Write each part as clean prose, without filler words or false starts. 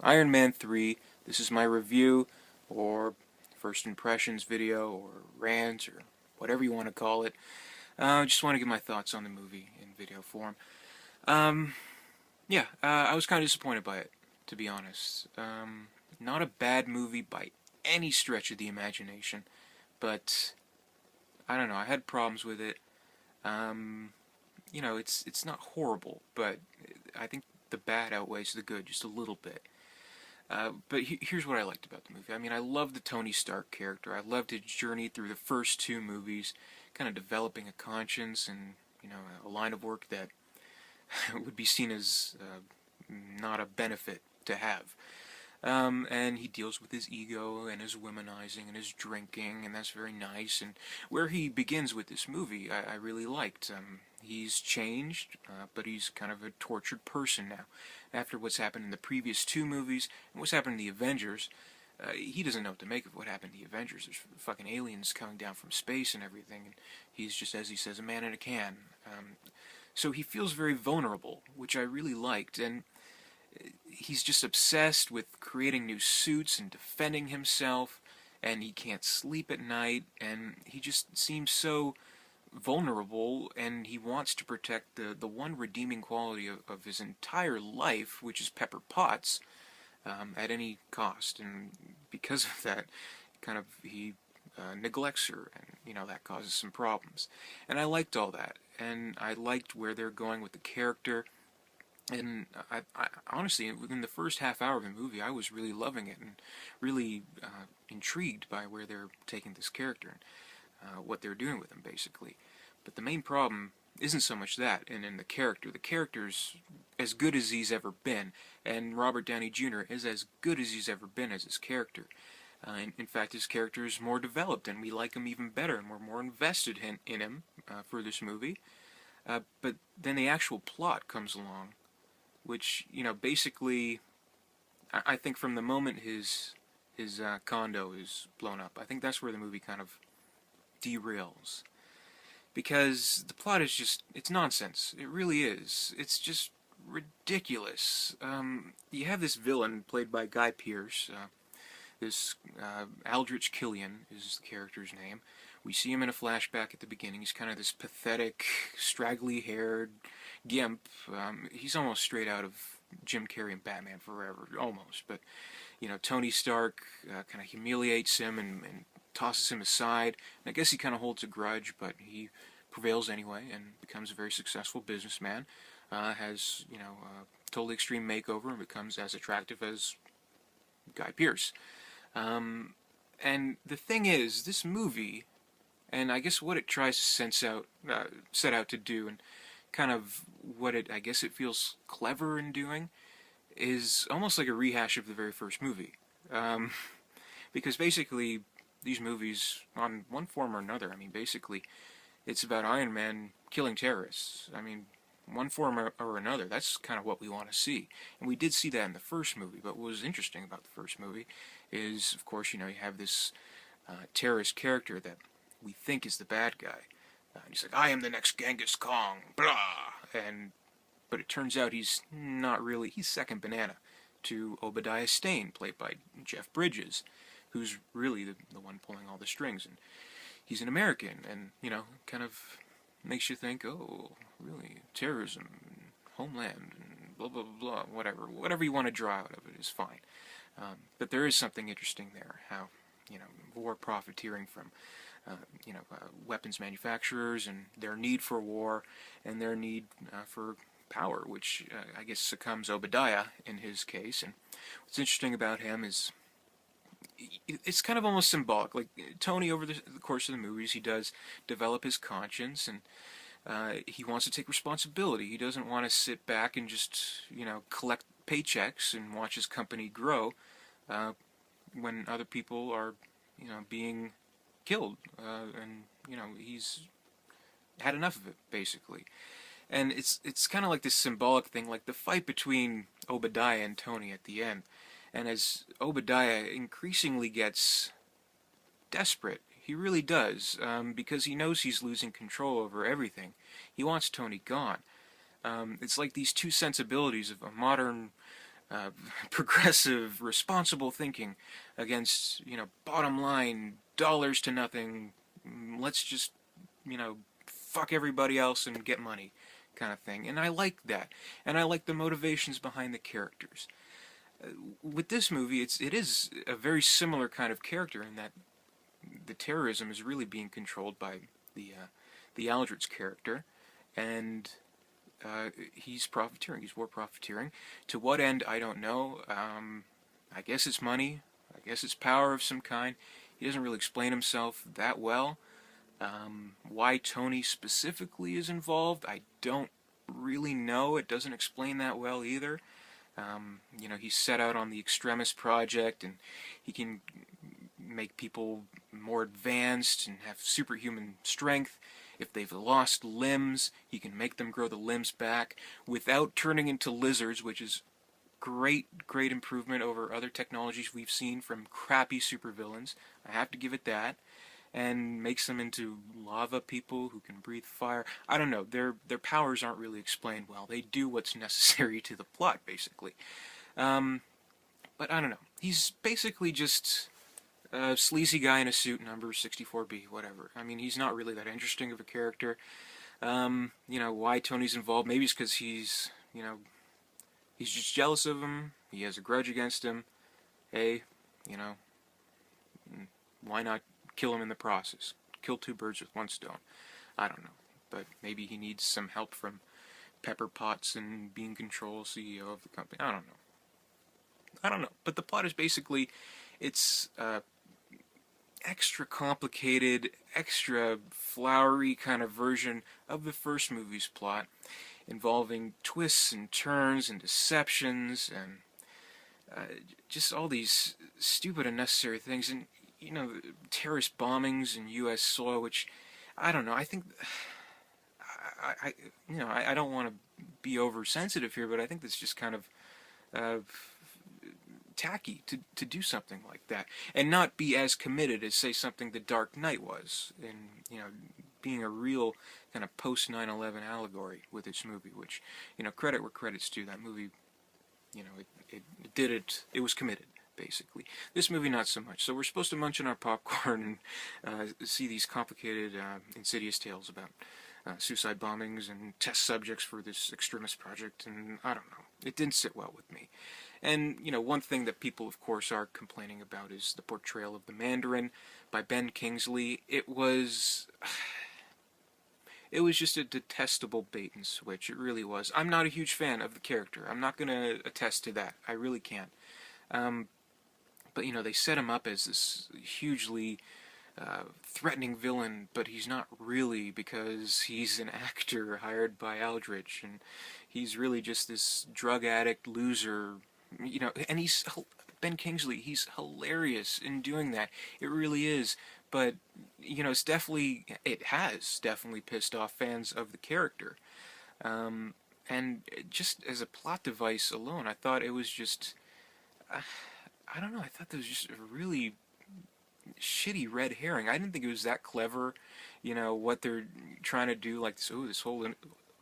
Iron Man 3. This is my review, or first impressions video, or rant, or whatever you want to call it. I just want to give my thoughts on the movie in video form. Um, I was kind of disappointed by it, to be honest. Not a bad movie by any stretch of the imagination, but I don't know, I had problems with it. Um, it's not horrible, but I think the bad outweighs the good just a little bit. But here's what I liked about the movie. I mean, I loved the Tony Stark character. I loved his journey through the first two movies, kind of developing a conscience and, a line of work that would be seen as not a benefit to have. And he deals with his ego and his womanizing and his drinking, and that's very nice. And where he begins with this movie, I really liked. He's changed, but he's kind of a tortured person now. After what's happened in the previous two movies and what's happened in the Avengers, he doesn't know what to make of what happened in the Avengers. There's fucking aliens coming down from space and everything, and he's just, as he says, a man in a can. So he feels very vulnerable, which I really liked, and he's just obsessed with creating new suits and defending himself, and he can't sleep at night, and he just seems so vulnerable, and he wants to protect the one redeeming quality of his entire life, which is Pepper Potts, at any cost. And because of that, he neglects her, and that causes some problems. And I liked all that, and I liked where they're going with the character. And I honestly, within the first half hour of the movie, I was really loving it and really intrigued by where they're taking this character and what they're doing with him, basically. But the main problem isn't so much that, and in the character. The character's as good as he's ever been, and Robert Downey Jr. is as good as he's ever been as his character. In fact, his character is more developed, and we like him even better, and we're more invested in him for this movie. But then the actual plot comes along, which, basically, I think from the moment his condo is blown up, I think that's where the movie kind of derails. Because the plot is just, it's nonsense. It really is. It's just ridiculous. You have this villain played by Guy Pearce. This Aldrich Killian is the character's name. We see him in a flashback at the beginning. He's kind of this pathetic, straggly-haired gimp. He's almost straight out of Jim Carrey and Batman Forever, almost. But, Tony Stark kind of humiliates him and tosses him aside. And I guess he kind of holds a grudge, but he prevails anyway and becomes a very successful businessman. Has, a totally extreme makeover and becomes as attractive as Guy Pearce. And the thing is, this movie, and I guess what it tries to set out to do, and kind of what I guess it feels clever in doing, is almost like a rehash of the very first movie. Because basically, these movies, on one form or another, basically, it's about Iron Man killing terrorists. One form or another, that's kind of what we want to see. And we did see that in the first movie, but what was interesting about the first movie is, of course, you have this terrorist character that we think is the bad guy. And he's like, I am the next Genghis Khan, blah! But it turns out he's not really, he's second banana to Obadiah Stane, played by Jeff Bridges, who's really the one pulling all the strings. And he's an American, and, kind of makes you think, oh, really, terrorism, and homeland, and blah, blah, blah, blah, whatever you want to draw out of it is fine. But there is something interesting there, how, war profiteering from, weapons manufacturers and their need for war and their need for power, which I guess succumbs Obadiah in his case. And what's interesting about him is it's kind of almost symbolic. Like Tony, over the course of the movies, he does develop his conscience, and he wants to take responsibility. He doesn't want to sit back and just, collect paychecks and watch his company grow when other people are, being killed. And, he's had enough of it, basically. And it's kind of like this symbolic thing, like the fight between Obadiah and Tony at the end. And as Obadiah increasingly gets desperate, he really does, because he knows he's losing control over everything. He wants Tony gone. It's like these two sensibilities of a modern progressive, responsible thinking against, bottom line, dollars to nothing, let's just, fuck everybody else and get money kind of thing. And I like that. And I like the motivations behind the characters. With this movie, it is a very similar kind of character in that the terrorism is really being controlled by the Aldrich character, and he's profiteering. He's war profiteering. To what end, I don't know. I guess it's money. I guess it's power of some kind. He doesn't really explain himself that well. Why Tony specifically is involved, I don't really know. It doesn't explain that well either. He's set out on the extremist project, and he can make people more advanced and have superhuman strength. If they've lost limbs, he can make them grow the limbs back without turning into lizards, which is great improvement over other technologies we've seen from crappy supervillains. I have to give it that. And makes them into lava people who can breathe fire. I don't know. Their powers aren't really explained well. They do what's necessary to the plot, basically. But I don't know. He's basically just a sleazy guy in a suit, number 64B, whatever. I mean, he's not really that interesting of a character. Why Tony's involved? Maybe it's because he's just jealous of him. He has a grudge against him. Hey, why not kill him in the process? Kill two birds with one stone. I don't know. But maybe he needs some help from Pepper Potts and being control CEO of the company. I don't know. But the plot is basically, it's extra complicated, extra flowery kind of version of the first movie's plot, involving twists and turns and deceptions and just all these stupid, unnecessary things. And terrorist bombings in U.S. soil, which, I don't know, I think, I don't want to be oversensitive here, but I think that's just kind of tacky to do something like that, and not be as committed as, say, something The Dark Knight was, in, being a real kind of post 9/11 allegory with its movie, which, credit where credit's due. That movie, it was committed. Basically. This movie, not so much. So we're supposed to munch on our popcorn and see these complicated, insidious tales about suicide bombings and test subjects for this extremist project, and I don't know. It didn't sit well with me. And, one thing that people, of course, are complaining about is the portrayal of the Mandarin by Ben Kingsley. It was just a detestable bait and switch. It really was. I'm not a huge fan of the character. I'm not going to attest to that. I really can't. But, they set him up as this hugely threatening villain, but he's not really, because he's an actor hired by Aldrich, and he's really just this drug addict loser, and he's Ben Kingsley, he's hilarious in doing that. It really is. But, it has definitely pissed off fans of the character. And just as a plot device alone, I thought it was just... I don't know, I thought that was just a really shitty red herring. I didn't think it was that clever, what they're trying to do, like this whole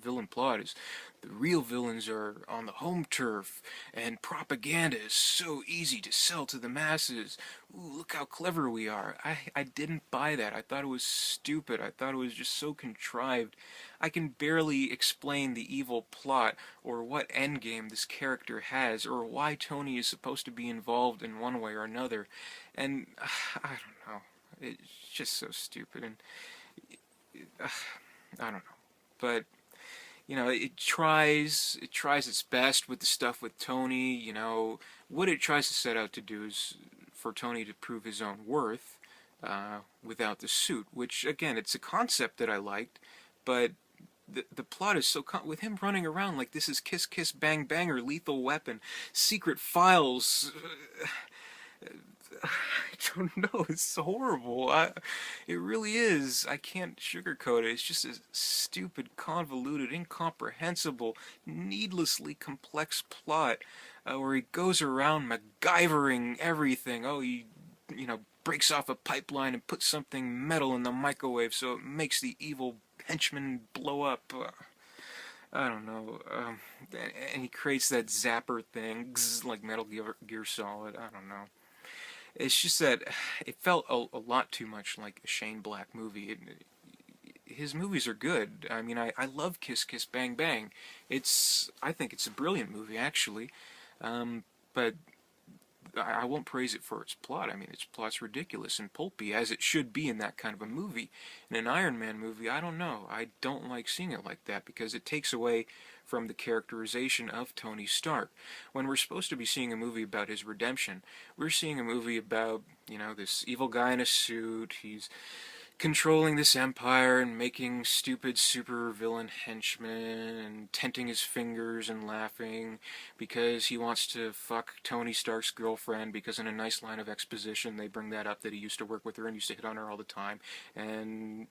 villain plot is the real villains are on the home turf, and propaganda is so easy to sell to the masses. Ooh, look how clever we are. I didn't buy that. I thought it was stupid. I thought it was just so contrived. I can barely explain the evil plot, or what endgame this character has, or why Tony is supposed to be involved in one way or another. And, I don't know. It's just so stupid, and, I don't know. But, it tries its best with the stuff with Tony. What it tries to set out to do is for Tony to prove his own worth without the suit, which, again, it's a concept that I liked, but the plot is so with him running around like this is Kiss Kiss Bang Bang or Lethal Weapon, secret files. I don't know, it's horrible. It really is. I can't sugarcoat it. It's just a stupid, convoluted, incomprehensible, needlessly complex plot where he goes around MacGyvering everything. Oh, he, breaks off a pipeline and puts something metal in the microwave so it makes the evil henchman blow up. I don't know. And he creates that zapper thing, like Metal Gear Solid. I don't know. It's just that it felt a lot too much like a Shane Black movie. His movies are good. I mean, I love Kiss Kiss Bang Bang. I think it's a brilliant movie, actually. But I won't praise it for its plot. I mean, its plot's ridiculous and pulpy, as it should be in that kind of a movie. In an Iron Man movie, I don't know. I don't like seeing it like that because it takes away from the characterization of Tony Stark. When we're supposed to be seeing a movie about his redemption, we're seeing a movie about, this evil guy in a suit. He's controlling this empire and making stupid supervillain henchmen and tenting his fingers and laughing because he wants to fuck Tony Stark's girlfriend, because in a nice line of exposition they bring that up, that he used to work with her and used to hit on her all the time, and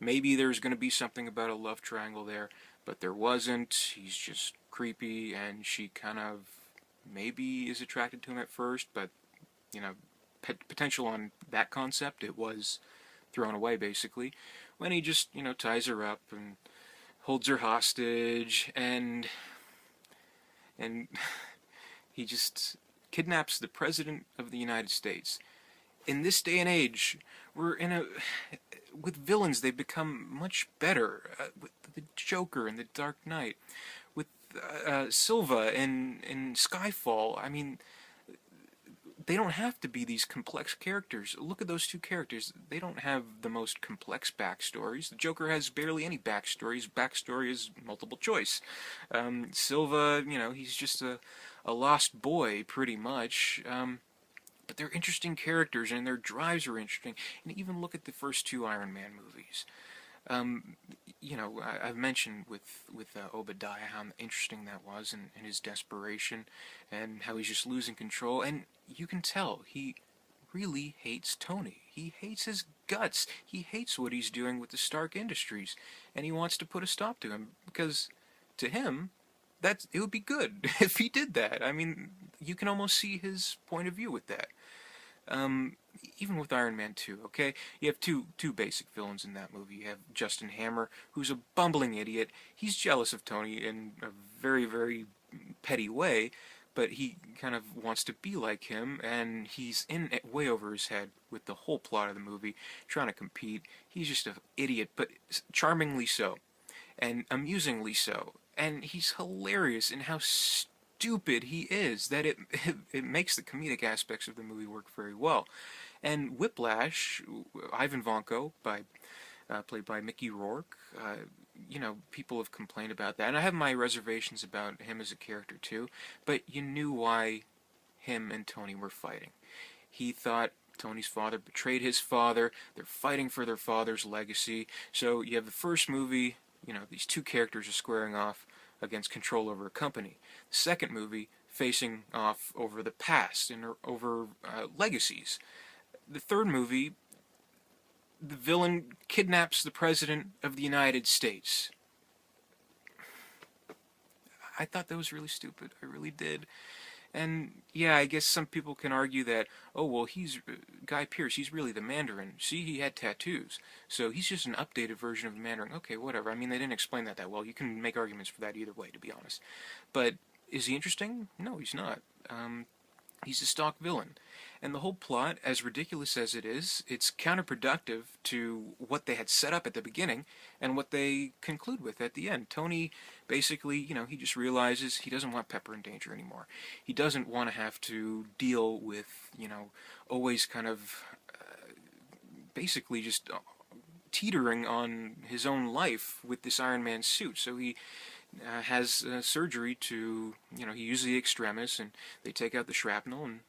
maybe there's going to be something about a love triangle there, but there wasn't. He's just creepy, and she kind of maybe is attracted to him at first, but you know potential on that concept, it was thrown away basically when he just ties her up and holds her hostage, and he just kidnaps the president of the United States. In this day and age, we're in a with villains, they become much better. With the Joker in The Dark Knight, with Silva in Skyfall. I mean, they don't have to be these complex characters. Look at those two characters. They don't have the most complex backstories. The Joker has barely any backstory. His backstory is multiple choice. Silva, he's just a lost boy, pretty much. But they're interesting characters, and their drives are interesting. And even look at the first two Iron Man movies. I've mentioned with Obadiah how interesting that was, and his desperation, and how he's just losing control. And you can tell he really hates Tony. He hates his guts. He hates what he's doing with the Stark Industries, and he wants to put a stop to him, because to him, it would be good if he did that. I mean, you can almost see his point of view with that. Even with Iron Man 2, okay? You have two basic villains in that movie. You have Justin Hammer, who's a bumbling idiot. He's jealous of Tony in a very, very petty way, but he kind of wants to be like him, and he's in it way over his head with the whole plot of the movie, trying to compete. He's just an idiot, but charmingly so, and amusingly so. And he's hilarious in how stupid he is, that it makes the comedic aspects of the movie work very well. And Whiplash, Ivan Vanko, played by Mickey Rourke, people have complained about that, and I have my reservations about him as a character too, but you knew why him and Tony were fighting. He thought Tony's father betrayed his father. They're fighting for their father's legacy. So you have the first movie, these two characters are squaring off against control over a company. The second movie, facing off over the past and over legacies. The third movie, the villain kidnaps the President of the United States. I thought that was really stupid. I really did. And yeah, I guess some people can argue that, oh, well, he's Guy Pearce, he's really the Mandarin. See, he had tattoos. So he's just an updated version of the Mandarin. Okay, whatever. I mean, they didn't explain that well. You can make arguments for that either way, to be honest. But is he interesting? No, he's not. He's a stock villain. And the whole plot, as ridiculous as it is, it's counterproductive to what they had set up at the beginning and what they conclude with at the end. Tony basically, he just realizes he doesn't want Pepper in danger anymore. He doesn't want to have to deal with, always kind of basically just teetering on his own life with this Iron Man suit. So he has surgery to, he uses the extremis, and they take out the shrapnel, and,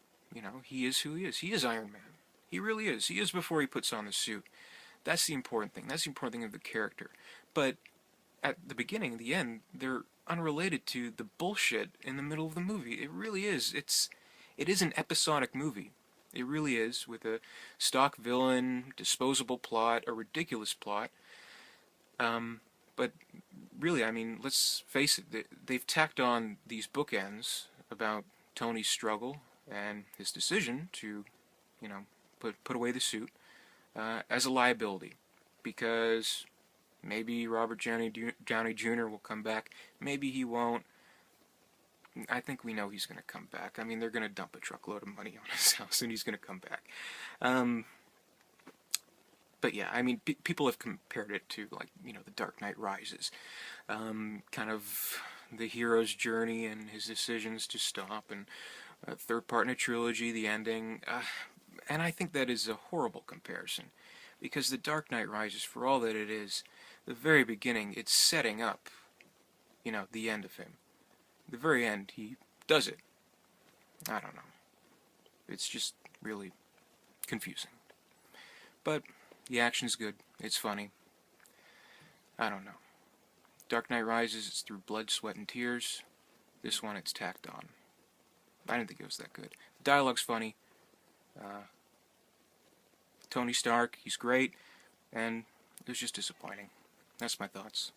he is who he is. He is Iron Man. He really is. He is before he puts on the suit. That's the important thing. That's the important thing of the character. But at the beginning, the end, they're unrelated to the bullshit in the middle of the movie. It really is. It is an episodic movie. It really is, with a stock villain, disposable plot, a ridiculous plot. But really, I mean, let's face it, they've tacked on these bookends about Tony's struggle and his decision to, put away the suit as a liability. Because, Maybe Robert Downey Jr. will come back. Maybe he won't. I think we know he's going to come back. I mean, they're going to dump a truckload of money on his house, and he's going to come back. But yeah, I mean, people have compared it to, like, The Dark Knight Rises. Kind of the hero's journey and his decisions to stop, and a third part in a trilogy, the ending. And I think that is a horrible comparison, because The Dark Knight Rises, for all that it is, the very beginning, it's setting up, the end of him. The very end, he does it. I don't know. It's just really confusing. But the action's good. It's funny. I don't know. Dark Knight Rises, it's through blood, sweat, and tears. This one, it's tacked on. I didn't think it was that good. The dialogue's funny. Tony Stark, he's great. And it was just disappointing. That's my thoughts.